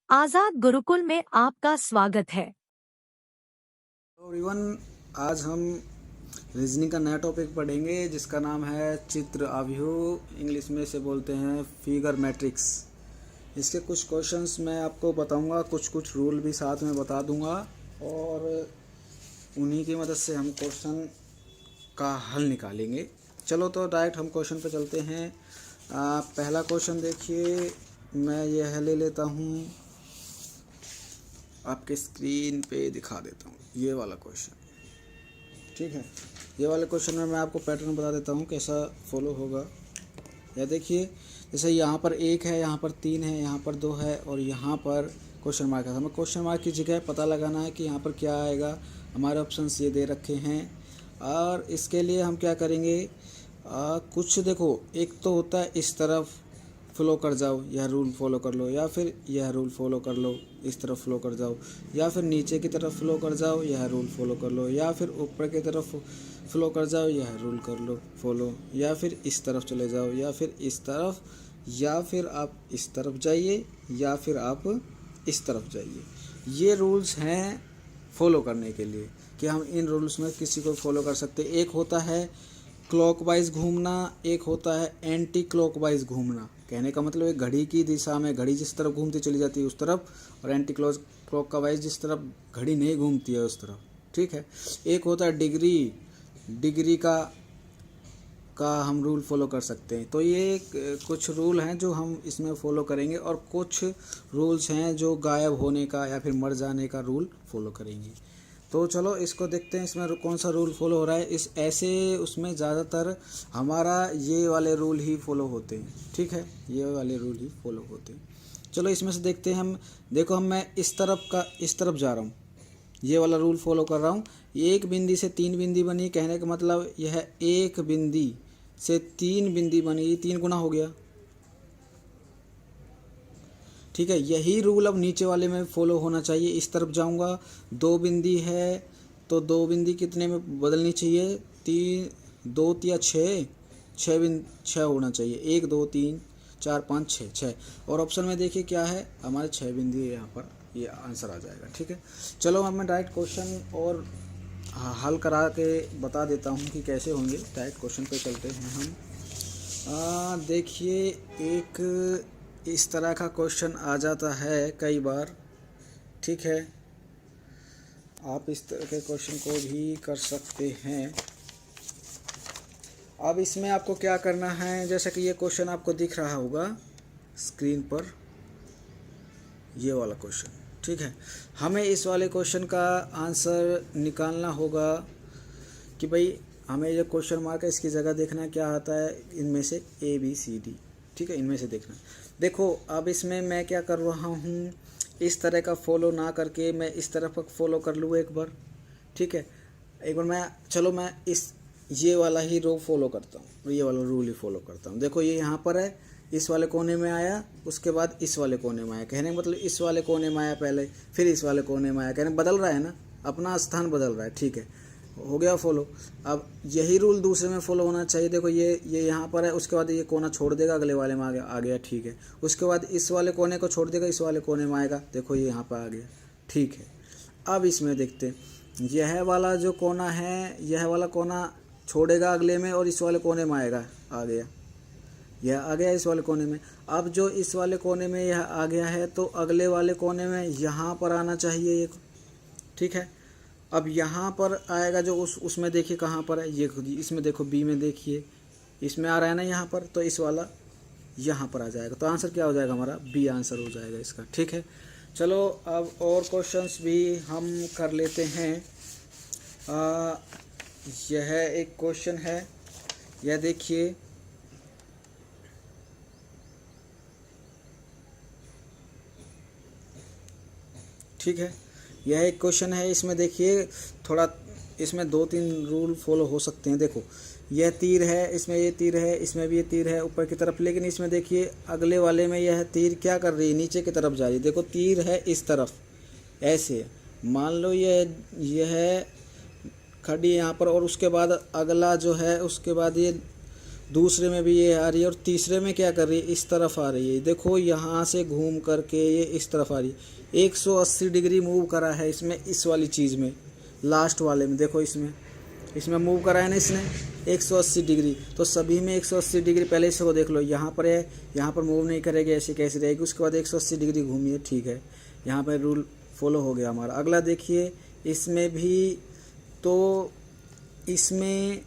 आजाद गुरुकुल में आपका स्वागत है। एवरीवन, आज हम रीजनिंग का नया टॉपिक पढ़ेंगे जिसका नाम है चित्र अवयव। इंग्लिश में से बोलते हैं फिगर मैट्रिक्स। इसके कुछ क्वेश्चंस मैं आपको बताऊंगा, कुछ रूल भी साथ में बता दूंगा और उन्हीं की मदद से हम क्वेश्चन का हल निकालेंगे। चलो तो डायरेक्ट हम क्वेश्चन पे चलते हैं। पहला क्वेश्चन देखिए, मैं यह ले लेता हूँ, आपके स्क्रीन पे दिखा देता हूँ ये वाला क्वेश्चन। ठीक है, ये वाले क्वेश्चन में मैं आपको पैटर्न बता देता हूँ कैसा फॉलो होगा। या देखिए, जैसे यहाँ पर 1 है, यहाँ पर 3 है, यहाँ पर 2 है और यहाँ पर क्वेश्चन मार्क है। हमें क्वेश्चन मार्क की जगह पता लगाना है कि यहाँ पर क्या आएगा। हमारे ऑप्शंस ये दे रखे हैं और इसके लिए हम क्या करेंगे, कुछ देखो, एक तो होता है इस तरफ फ्लो कर जाओ, यह रूल फॉलो कर लो, या फिर यह रूल फॉलो कर लो, इस तरफ फ्लो कर जाओ, या फिर नीचे की तरफ फ्लो कर जाओ, यह रूल फॉलो कर लो, या फिर ऊपर की तरफ फ्लो कर जाओ, यह रूल कर लो फॉलो, या फिर इस तरफ चले जाओ, या फिर इस तरफ, या फिर आप इस तरफ जाइए, या फिर आप इस तरफ जाइए। ये रूल्स हैं फॉलो करने के लिए कि हम इन रूल्स में किसी को फॉलो कर सकते। एक होता है क्लॉकवाइज घूमना, एक होता है एंटी क्लॉकवाइज घूमना। कहने का मतलब एक घड़ी की दिशा में घड़ी जिस तरफ घूमती चली जाती है उस तरफ, और एंटी क्लॉकवाइज जिस तरफ घड़ी नहीं घूमती है उस तरफ। ठीक है। एक होता है डिग्री का हम रूल फॉलो कर सकते हैं। तो ये कुछ रूल हैं जो हम इसमें फॉलो करेंगे और कुछ रूल्स हैं जो गायब होने का या फिर मर जाने का रूल फॉलो करेंगे। तो चलो इसको देखते हैं, इसमें कौन सा रूल फॉलो हो रहा है। इस ऐसे उसमें ज़्यादातर हमारा ये वाले रूल ही फॉलो होते हैं। ठीक है, ये वाले रूल ही फॉलो होते हैं। चलो इसमें से देखते हैं हम। देखो, मैं इस तरफ जा रहा हूँ, ये वाला रूल फॉलो कर रहा हूँ। एक बिंदी से 3 बिंदी बनी, कहने का मतलब यह एक बिंदी से 3 बिंदी बनी, 3 गुना हो गया। ठीक है, यही रूल अब नीचे वाले में फॉलो होना चाहिए। इस तरफ जाऊंगा, 2 बिंदी है तो 2 बिंदी कितने में बदलनी चाहिए, 3 2 या 6 6 होना चाहिए। 1 2 3 4 5 6 और ऑप्शन में देखिए क्या है, हमारे 6 बिंदी है यहाँ पर, ये आंसर आ जाएगा। ठीक है, चलो अब मैं डायरेक्ट क्वेश्चन और हल करा के बता देता हूँ कि कैसे होंगे। डायरेक्ट क्वेश्चन पे चलते हैं हम। देखिए, एक इस तरह का क्वेश्चन आ जाता है कई बार। ठीक है, आप इस तरह के क्वेश्चन को भी कर सकते हैं। अब इसमें आपको क्या करना है, जैसे कि ये क्वेश्चन आपको दिख रहा होगा स्क्रीन पर, ये वाला क्वेश्चन। ठीक है, हमें इस वाले क्वेश्चन का आंसर निकालना होगा कि भाई हमें जो क्वेश्चन मार्क है इसकी जगह देखना क्या आता है, इनमें से ABCD। ठीक है, इनमें से देखना। देखो, अब इसमें मैं क्या कर रहा हूँ, इस तरह का फॉलो ना करके मैं इस तरफ फॉलो कर लूँ एक बार। ठीक है, एक बार मैं ये वाला ही रो फॉलो करता हूँ, ये वाला रूल ही फॉलो करता हूँ। देखो, ये यहाँ पर है, इस वाले कोने में आया, उसके बाद इस वाले कोने में आया। कहने का मतलब इस वाले कोने में आया पहले, फिर इस वाले कोने में आया। कहने बदल रहा है ना, अपना स्थान बदल रहा है। ठीक है, हो गया फॉलो। अब यही रूल दूसरे में फॉलो होना चाहिए। देखो, ये यहाँ पर है, उसके बाद ये कोना छोड़ देगा, अगले वाले में आ गया। ठीक है, उसके बाद इस वाले कोने को छोड़ देगा, इस वाले कोने में आएगा। देखो, ये यहाँ पर आ गया। ठीक है, अब इसमें देखते हैं, यह वाला जो कोना है, यह वाला कोना छोड़ेगा अगले में और इस वाले कोने में आएगा, आ गया, यह आ गया इस वाले कोने में। अब जो इस वाले कोने में यह आ गया है तो अगले वाले कोने में यहाँ पर आना चाहिए ये। ठीक है, अब यहाँ पर आएगा जो उसमें देखिए कहाँ पर है, ये खुद इसमें देखो, B में देखिए, इसमें आ रहा है ना यहाँ पर, तो इस वाला यहाँ पर आ जाएगा। तो आंसर क्या हो जाएगा हमारा, B आंसर हो जाएगा इसका। ठीक है, चलो अब और क्वेश्चंस भी हम कर लेते हैं। यह एक क्वेश्चन है, यह देखिए, ठीक है, यह एक क्वेश्चन है। इसमें देखिए थोड़ा, इसमें 2-3 रूल फॉलो हो सकते हैं। देखो, यह तीर है, इसमें ये तीर है, इसमें भी ये तीर है ऊपर की तरफ, लेकिन इसमें देखिए अगले वाले में यह तीर क्या कर रही है, नीचे की तरफ जा रही है। देखो, तीर है इस तरफ, ऐसे मान लो यह खड़ी यहाँ पर, और उसके बाद अगला जो है, उसके बाद ये दूसरे में भी ये आ रही है और तीसरे में क्या कर रही है, इस तरफ आ रही है। देखो यहाँ से घूम करके ये इस तरफ आ रही है। 180 डिग्री मूव करा है इसमें, इस वाली चीज़ में, लास्ट वाले में देखो, इसमें मूव करा है ना इसने 180 डिग्री। तो सभी में 180 डिग्री, पहले इसको देख लो, यहाँ पर है, यहाँ पर मूव नहीं करेगी, ऐसी कैसी रहेगी। उसके बाद 180 डिग्री घूमिए, ठीक है, यहाँ पर रूल फॉलो हो गया हमारा। अगला देखिए, इसमें भी, तो इसमें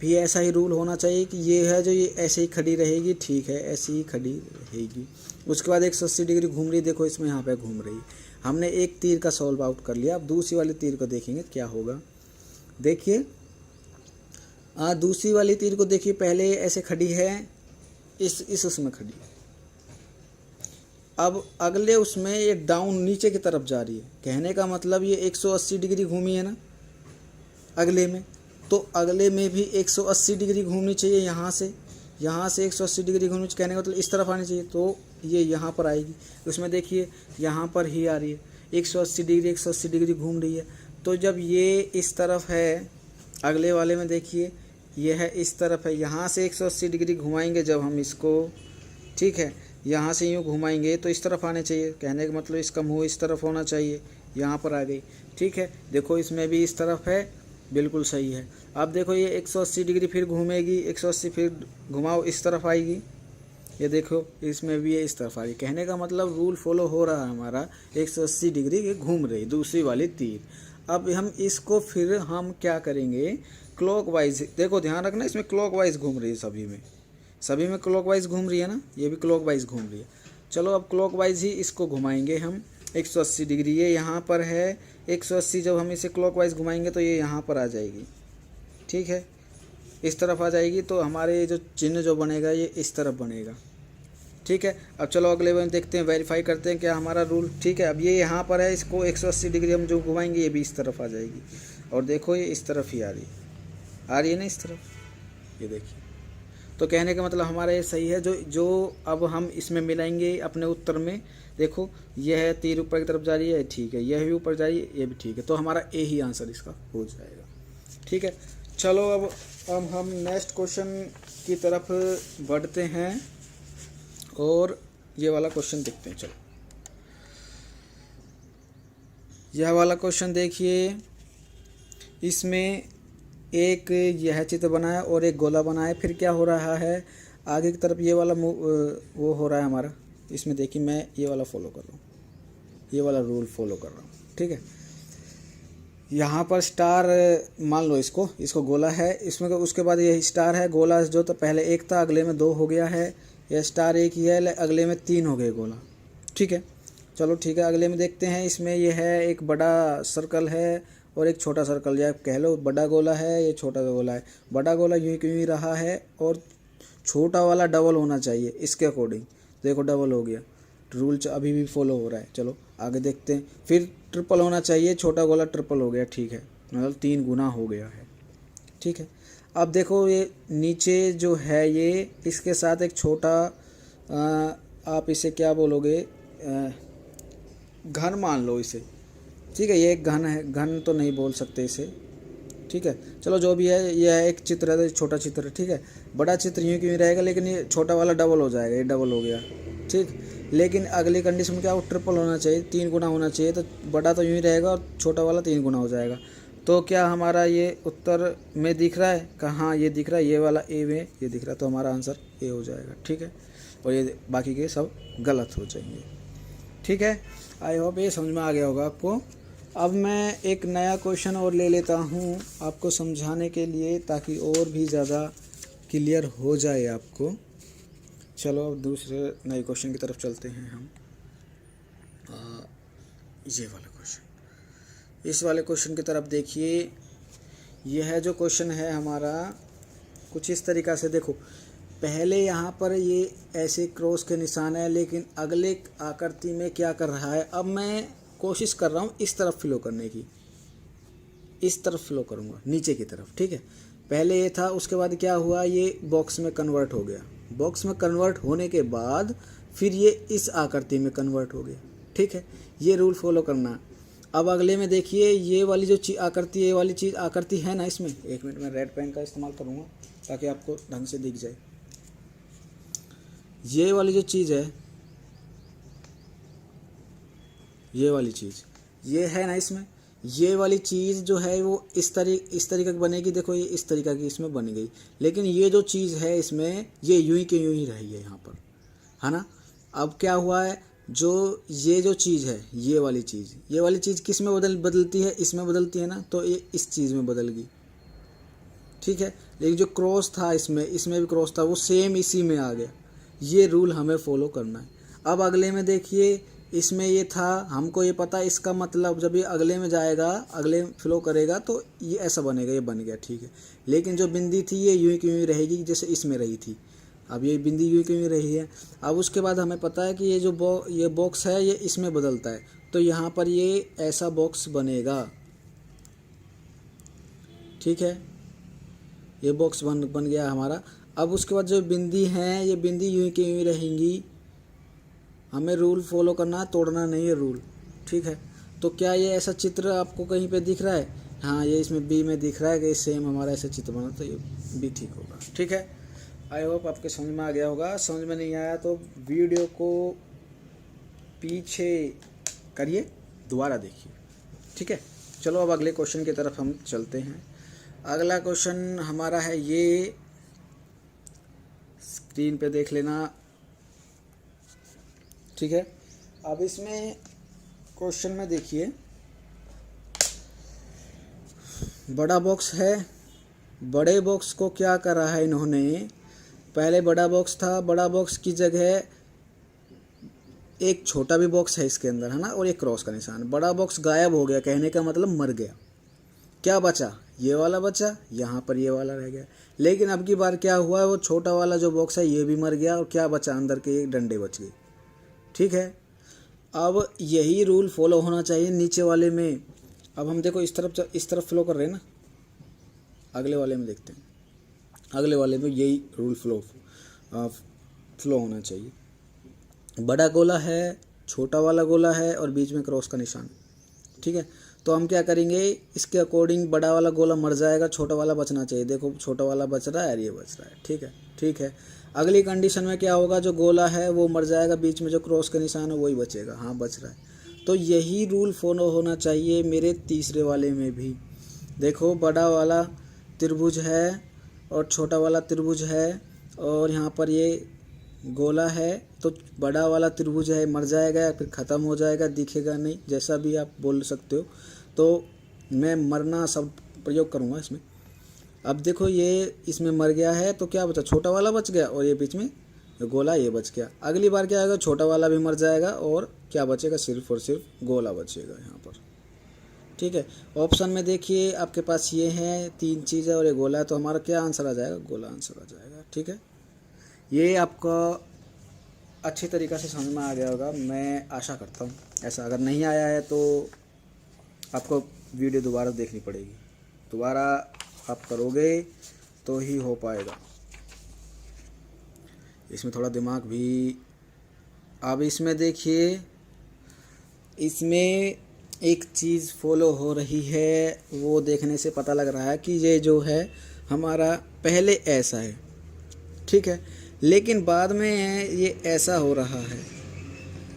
भी ऐसा ही रूल होना चाहिए कि ये है जो ये ऐसे ही खड़ी रहेगी, ठीक है, ऐसी ही खड़ी रहेगी। उसके बाद 180 डिग्री घूम रही, देखो इसमें यहाँ पे घूम रही। हमने एक तीर का सॉल्व आउट कर लिया। अब दूसरी वाली तीर को देखेंगे क्या होगा। देखिए दूसरी वाली तीर को देखिए, पहले ऐसे खड़ी है, इस उसमें खड़ी है। अब अगले उसमें ये डाउन नीचे की तरफ जा रही है। कहने का मतलब ये 180 डिग्री घूमी है ना अगले में, तो अगले में भी 180 डिग्री घूमनी चाहिए। यहाँ से 180 डिग्री घूमनी चाहिए, कहने का मतलब इस तरफ आनी चाहिए, तो ये यहाँ पर आएगी। उसमें देखिए यहाँ पर ही आ रही है, 180 डिग्री घूम रही है। तो जब ये इस तरफ है, अगले वाले में देखिए ये है इस तरफ है, यहाँ से 180 डिग्री घुमाएंगे जब हम इसको, ठीक है, यहाँ से यूँ घुमाएंगे तो इस तरफ आने चाहिए। कहने का मतलब इसका मुँह इस तरफ होना चाहिए, यहाँ पर आ गई, ठीक है। देखो इसमें भी इस तरफ है, बिल्कुल सही है। अब देखो ये 180 डिग्री फिर घूमेगी, 180 फिर घुमाओ, इस तरफ आएगी। ये देखो इसमें भी ये इस तरफ आ रही। कहने का मतलब रूल फॉलो हो रहा है हमारा, 180 डिग्री ये घूम रही दूसरी वाली तीर। अब हम इसको फिर हम क्या करेंगे, क्लॉकवाइज। देखो ध्यान रखना, इसमें क्लॉकवाइज घूम रही है, सभी में क्लॉकवाइज घूम रही है ना, ये भी क्लॉकवाइज घूम रही है। चलो अब क्लॉकवाइज ही इसको घुमाएंगे हम 180 डिग्री। ये यहाँ पर है 180, जब हम इसे क्लॉकवाइज घुमाएंगे तो ये यहाँ पर आ जाएगी, ठीक है, इस तरफ आ जाएगी। तो हमारे जो चिन्ह जो बनेगा ये इस तरफ बनेगा, ठीक है। अब चलो अगले में देखते हैं, वेरीफाई करते हैं क्या हमारा रूल ठीक है। अब ये यहाँ पर है, इसको 180 डिग्री हम जो घुमाएंगे ये भी इस तरफ आ जाएगी। और देखो ये इस तरफ ही आ रही है ना, इस तरफ, ये देखिए। तो कहने का मतलब हमारा ये सही है। जो अब हम इसमें मिलाएंगे अपने उत्तर में, देखो यह है तीर ऊपर की तरफ जा रही है, ठीक है, यह भी ऊपर जा रही है, ये भी ठीक है। तो हमारा ए ही आंसर इसका हो जाएगा, ठीक है। चलो अब हम नेक्स्ट क्वेश्चन की तरफ बढ़ते हैं और ये वाला क्वेश्चन देखते हैं। चलो यह वाला क्वेश्चन देखिए, इसमें एक यह चित्र बना है और एक गोला बना है। फिर क्या हो रहा है, आगे की तरफ ये वाला वो हो रहा है हमारा। इसमें देखिए मैं ये वाला फॉलो कर रहा हूँ, ये वाला रूल फॉलो कर रहा हूँ, ठीक है। यहाँ पर स्टार मान लो, इसको गोला है, इसमें उसके बाद ये स्टार है। गोला जो तो पहले एक था, अगले में 2 हो गया है। यह स्टार एक ही है, अगले में 3 हो गए गोला, ठीक है। चलो ठीक है, अगले में देखते हैं। इसमें यह है एक बड़ा सर्कल है और एक छोटा सर्कल, या कह लो बड़ा गोला है, ये छोटा गोला है। बड़ा गोला यूँ क्यों ही रहा है और छोटा वाला डबल होना चाहिए इसके अकॉर्डिंग। देखो डबल हो गया, रूल अभी भी फॉलो हो रहा है। चलो आगे देखते हैं। फिर ट्रिपल होना चाहिए, छोटा गोला ट्रिपल हो गया, ठीक है, मतलब 3 गुना हो गया है, ठीक है। अब देखो ये नीचे जो है ये इसके साथ एक छोटा आप इसे क्या बोलोगे, घन मान लो इसे, ठीक है। ये एक घन है, घन तो नहीं बोल सकते इसे, ठीक है। चलो जो भी है, यह है एक चित्र है, छोटा चित्र, ठीक है। बड़ा चित्र यूँ क्यों रहेगा, लेकिन ये छोटा वाला डबल हो जाएगा, ये डबल हो गया, ठीक। लेकिन अगली कंडीशन क्या हो, ट्रिपल होना चाहिए, 3 गुना होना चाहिए। तो बड़ा तो यूँ ही रहेगा और छोटा वाला 3 गुना हो जाएगा। तो क्या हमारा ये उत्तर में दिख रहा है, कहाँ ये दिख रहा है, ये वाला ए में ये दिख रहा है, तो हमारा आंसर ए हो जाएगा, ठीक है। और ये बाकी के सब गलत हो जाएंगे, ठीक है। आई होप ये समझ में आ गया होगा आपको। अब मैं एक नया क्वेश्चन और ले लेता हूँ आपको समझाने के लिए, ताकि और भी ज़्यादा क्लियर हो जाए आपको। चलो अब दूसरे नए क्वेश्चन की तरफ चलते हैं हम। ये वाला क्वेश्चन, इस वाले क्वेश्चन की तरफ देखिए। यह जो क्वेश्चन है हमारा कुछ इस तरीक़ा से, देखो पहले यहाँ पर ये ऐसे क्रॉस के निशान है, लेकिन अगले आकृति में क्या कर रहा है। अब मैं कोशिश कर रहा हूँ इस तरफ फ्लो करने की, इस तरफ फ्लो करूँगा नीचे की तरफ, ठीक है। पहले ये था, उसके बाद क्या हुआ, ये बॉक्स में कन्वर्ट हो गया। बॉक्स में कन्वर्ट होने के बाद फिर ये इस आकृति में कन्वर्ट हो गया, ठीक है। ये रूल फॉलो करना। अब अगले में देखिए, ये वाली जो आकृति, ये वाली चीज़ आकृति है ना, इसमें एक मिनट में रेड पेन का इस्तेमाल करूँगा, ताकि आपको ढंग से दिख जाए। ये वाली जो चीज़ है, ये वाली चीज़ ये है ना, इसमें ये वाली चीज़ जो है वो इस तरीके की बनेगी। देखो ये इस तरीके की इसमें बन गई, लेकिन ये जो चीज़ है इसमें ये यूं ही के यूं ही रही है यहाँ पर, है ना। अब क्या हुआ है, जो ये जो चीज़ है ये वाली चीज़ किस में बदलती है, इसमें बदलती है ना, तो ये इस चीज़ में बदल गई, ठीक है। लेकिन जो क्रॉस था इसमें भी क्रॉस था, वो सेम इसी में आ गया। ये रूल हमें फॉलो करना है। अब अगले में देखिए, इसमें ये था, हमको ये पता है इसका मतलब जब ये अगले में जाएगा, अगले फ्लो करेगा तो ये ऐसा बनेगा, ये बन गया, ठीक है। लेकिन जो बिंदी थी ये यूं ही रहेगी जैसे इसमें रही थी। अब ये बिंदी यूं ही रही है। अब उसके बाद हमें पता है कि ये जो ये बॉक्स है ये इसमें बदलता है, तो यहाँ पर ये ऐसा बॉक्स बनेगा, ठीक है। ये बॉक्स बन गया हमारा। अब उसके बाद जो बिंदी हैं ये बिंदी यूं की यूं रहेंगी। हमें रूल फॉलो करना है, तोड़ना नहीं है रूल, ठीक है। तो क्या ये ऐसा चित्र आपको कहीं पे दिख रहा है? हाँ, ये इसमें बी में दिख रहा है कि सेम हमारा ऐसा चित्र बना, तो ये बी ठीक होगा, ठीक है। आई होप आपके समझ में आ गया होगा। समझ में नहीं आया तो वीडियो को पीछे करिए, दोबारा देखिए, ठीक है। चलो अब अगले क्वेश्चन की तरफ हम चलते हैं। अगला क्वेश्चन हमारा है, ये स्क्रीन पे देख लेना, ठीक है। अब इसमें क्वेश्चन में देखिए, बड़ा बॉक्स है, बड़े बॉक्स को क्या करा है इन्होंने, पहले बड़ा बॉक्स था, बड़ा बॉक्स की जगह एक छोटा भी बॉक्स है इसके अंदर, है ना, और एक क्रॉस का निशान। बड़ा बॉक्स गायब हो गया, कहने का मतलब मर गया। क्या बचा? ये वाला बचा, यहाँ पर ये वाला रह गया। लेकिन अब की बार क्या हुआ, वो छोटा वाला जो बॉक्स है ये भी मर गया, और क्या बचा, अंदर के एक डंडे बच गए, ठीक है। अब यही रूल फॉलो होना चाहिए नीचे वाले में। अब हम देखो इस तरफ फ्लो कर रहे हैं ना, अगले वाले में देखते हैं। अगले वाले में यही रूल फ्लो होना चाहिए। बड़ा गोला है, छोटा वाला गोला है, और बीच में क्रॉस का निशान, ठीक है। तो हम क्या करेंगे, इसके अकॉर्डिंग बड़ा वाला गोला मर जाएगा, छोटा वाला बचना चाहिए। देखो छोटा वाला बच रहा है और ये बच रहा है, ठीक है, ठीक है। अगली कंडीशन में क्या होगा, जो गोला है वो मर जाएगा, बीच में जो क्रॉस का निशान है वही बचेगा। हाँ, बच रहा है। तो यही रूल फॉलो होना चाहिए मेरे तीसरे वाले में भी। देखो बड़ा वाला त्रिभुज है और छोटा वाला त्रिभुज है, और यहाँ पर ये गोला है, तो बड़ा वाला त्रिभुज है मर जाएगा या फिर ख़त्म हो जाएगा, दिखेगा नहीं, जैसा भी आप बोल सकते हो। तो मैं मरना शब्द प्रयोग करूँगा इसमें। अब देखो ये इसमें मर गया है, तो क्या बचा, छोटा वाला बच गया, और ये बीच में गोला ये बच गया। अगली बार क्या आएगा, छोटा वाला भी मर जाएगा, और क्या बचेगा, सिर्फ और सिर्फ गोला बचेगा यहाँ पर, ठीक है। ऑप्शन में देखिए आपके पास ये है, 3 चीज़ है और ये गोला है, तो हमारा क्या आंसर आ जाएगा, गोला आंसर आ जाएगा, ठीक है। ये आपका अच्छी तरीक़ा से समझ में आ गया होगा, मैं आशा करता हूँ। ऐसा अगर नहीं आया है तो आपको वीडियो दोबारा देखनी पड़ेगी, दोबारा आप करोगे तो ही हो पाएगा। इसमें थोड़ा दिमाग भी। अब इसमें देखिए, इसमें एक चीज़ फॉलो हो रही है, वो देखने से पता लग रहा है कि ये जो है हमारा पहले ऐसा है, ठीक है, लेकिन बाद में ये ऐसा हो रहा है।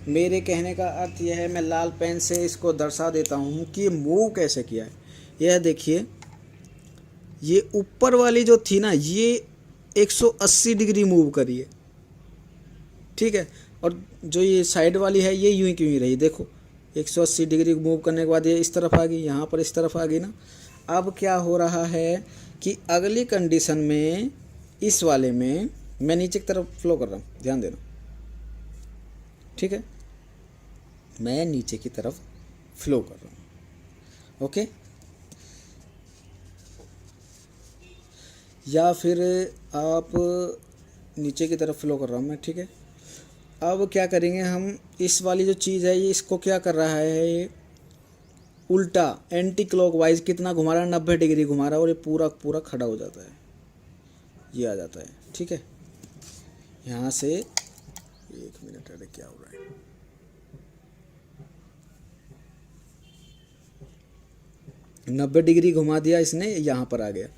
मेरे कहने का अर्थ यह है, मैं लाल पेन से इसको दर्शा देता हूँ कि ये मूव कैसे किया है। यह देखिए, ये ऊपर वाली जो थी ना, ये 180 डिग्री मूव करी है, ठीक है, और जो ये साइड वाली है ये यूं क्यों ही रही। देखो 180 डिग्री मूव करने के बाद ये इस तरफ आ गई, यहाँ पर इस तरफ आ गई ना। अब क्या हो रहा है कि अगली कंडीशन में, इस वाले में मैं नीचे की तरफ फ्लो कर रहा हूँ, ध्यान देना, ठीक है, मैं नीचे की तरफ फ्लो कर रहा हूँ, ओके। या फिर आप नीचे की तरफ फ्लो कर रहा हूँ मैं, ठीक है। अब क्या करेंगे हम, इस वाली जो चीज़ है ये इसको क्या कर रहा है, ये उल्टा एंटी क्लॉकवाइज कितना घुमा रहा है, 90 डिग्री घुमा रहा है, और ये पूरा पूरा खड़ा हो जाता है, ये आ जाता है, ठीक है। यहाँ से 1 मिनट, अरे क्या हो रहा है, नब्बे डिग्री घुमा दिया इसने, यहाँ पर आ गया।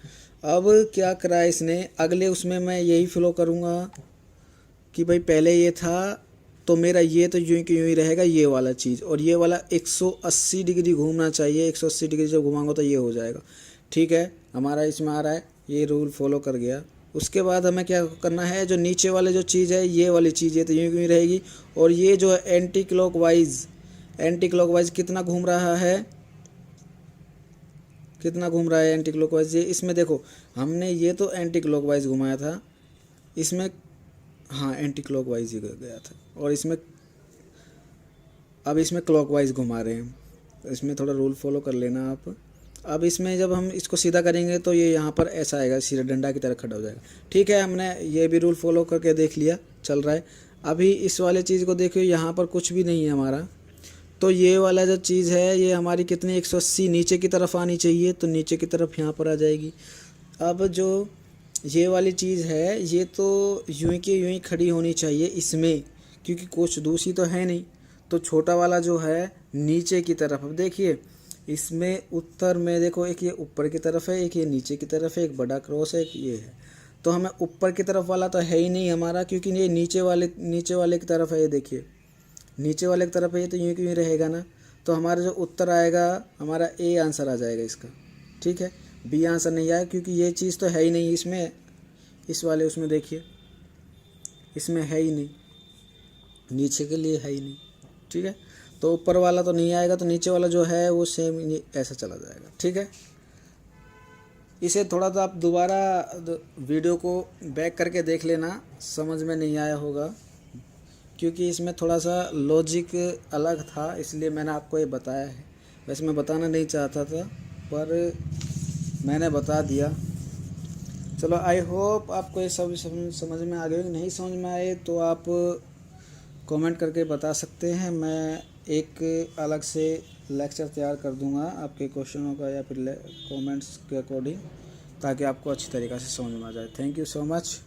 अब क्या करा है इसने, अगले उसमें मैं यही फ्लो करूँगा कि भाई पहले ये था तो मेरा ये तो यूं कि यूं ही रहेगा ये वाला चीज़, और ये वाला 180 डिग्री घूमना चाहिए। 180 डिग्री जब घुमाऊंगा तो ये हो जाएगा। ठीक है, हमारा इसमें आ रहा है, ये रूल फॉलो कर गया। उसके बाद हमें क्या करना है, जो नीचे वाले जो चीज़ है ये वाली चीज़ है तो यूं ही रहेगी, और ये जो है एंटी क्लॉकवाइज कितना घूम रहा है, कितना घूम रहा है एंटी क्लॉकवाइज। ये इसमें देखो हमने ये तो एंटी क्लॉकवाइज घुमाया था, इसमें हाँ एंटी क्लॉकवाइज ही गया था, और इसमें अब इसमें क्लॉकवाइज घुमा रहे हैं। इसमें थोड़ा रूल फॉलो कर लेना आप। अब इसमें जब हम इसको सीधा करेंगे तो ये यहाँ पर ऐसा आएगा, सीधा डंडा की तरह खड़ा हो जाएगा। ठीक है, हमने ये भी रूल फॉलो करके देख लिया, चल रहा है। अभी इस वाले चीज़ को देखिए, यहाँ पर कुछ भी नहीं है हमारा, तो ये वाला जो चीज़ है ये हमारी कितनी 180 नीचे की तरफ आनी चाहिए, तो नीचे की तरफ यहाँ पर आ जाएगी। अब जो ये वाली चीज़ है ये तो यूं की यूं ही खड़ी होनी चाहिए इसमें, क्योंकि कुछ दूसरी तो है नहीं। तो छोटा वाला जो है नीचे की तरफ, अब देखिए इसमें उत्तर में देखो, एक ये ऊपर की तरफ है, एक ये नीचे की तरफ है, एक बड़ा क्रॉस है, एक ये है। तो हमें ऊपर की तरफ वाला तो है ही नहीं हमारा, क्योंकि ये नीचे वाले की तरफ है। ये देखिए नीचे वाले की तरफ है, ये तो यूँ क्यों रहेगा ना। तो हमारा जो उत्तर आएगा हमारा ए आंसर आ जाएगा इसका। ठीक है, बी आंसर नहीं आएगा, क्योंकि ये चीज़ तो है ही नहीं इसमें। इस वाले उसमें देखिए इसमें है ही नहीं, नीचे के लिए है ही नहीं। ठीक है, तो ऊपर वाला तो नहीं आएगा, तो नीचे वाला जो है वो सेम ऐसा चला जाएगा। ठीक है, इसे थोड़ा सा आप दोबारा वीडियो को बैक करके देख लेना, समझ में नहीं आया होगा, क्योंकि इसमें थोड़ा सा लॉजिक अलग था, इसलिए मैंने आपको ये बताया है। वैसे मैं बताना नहीं चाहता था पर मैंने बता दिया। चलो, आई होप आपको ये सब समझ में आ गया। नहीं समझ में आए तो आप कमेंट करके बता सकते हैं, मैं एक अलग से लेक्चर तैयार कर दूंगा आपके क्वेश्चनों का या फिर कमेंट्स के अकॉर्डिंग, ताकि आपको अच्छी तरीक़े से समझ में आ जाए। Thank you so much.